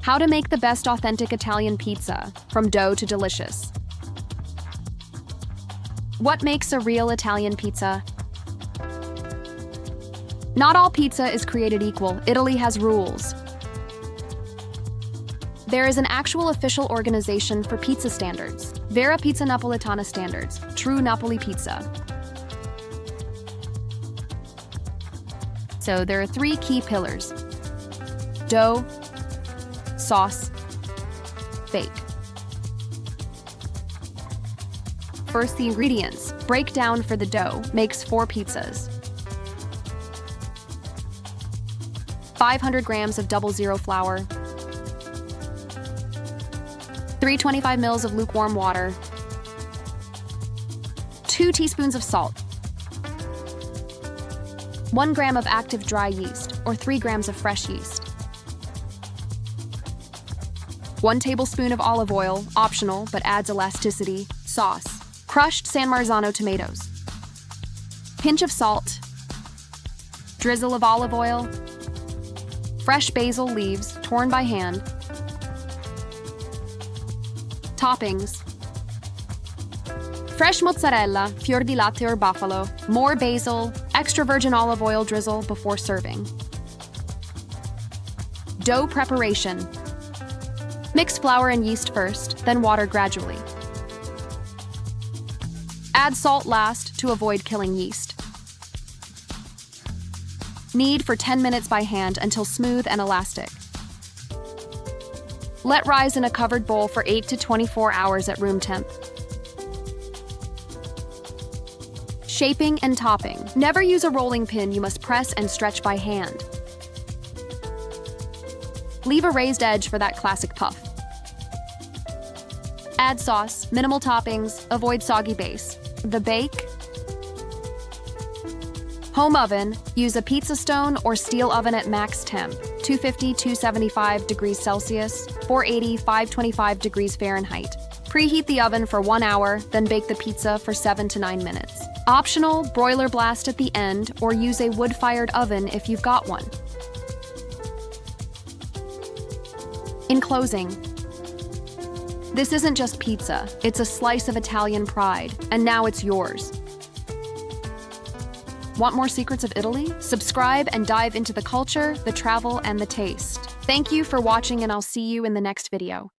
How to make the best authentic Italian pizza, from dough to delicious. What makes a real Italian pizza? Not all pizza is created equal. Italy has rules. There is an actual official organization for pizza standards. Vera Pizza Napoletana standards, true Napoli pizza. So there are 3 key pillars: dough, sauce, bake. First, the ingredients. Breakdown for the dough makes 4 pizzas. 500 grams of 00 flour, 325 mils of lukewarm water, 2 teaspoons of salt, 1 gram of active dry yeast, or 3 grams of fresh yeast, 1 tablespoon of olive oil, optional but adds elasticity, sauce, crushed San Marzano tomatoes, pinch of salt, drizzle of olive oil, fresh basil leaves torn by hand, toppings, fresh mozzarella, fior di latte or buffalo, more basil, extra virgin olive oil drizzle before serving. Dough preparation. Mix flour and yeast first, then water gradually. Add salt last to avoid killing yeast. Knead for 10 minutes by hand until smooth and elastic. Let rise in a covered bowl for 8 to 24 hours at room temp. Shaping and topping. Never use a rolling pin. You must press and stretch by hand. Leave a raised edge for that classic puff. Add sauce, minimal toppings, avoid soggy base. The bake. Home oven. Use a pizza stone or steel oven at max temp. 250-275 degrees Celsius, 480-525 degrees Fahrenheit. Preheat the oven for 1 hour, then bake the pizza for 7 to 9 minutes. Optional, broiler blast at the end, or use a wood-fired oven if you've got one. In closing, this isn't just pizza, it's a slice of Italian pride, and now it's yours. Want more secrets of Italy? Subscribe and dive into the culture, the travel, and the taste. Thank you for watching, and I'll see you in the next video.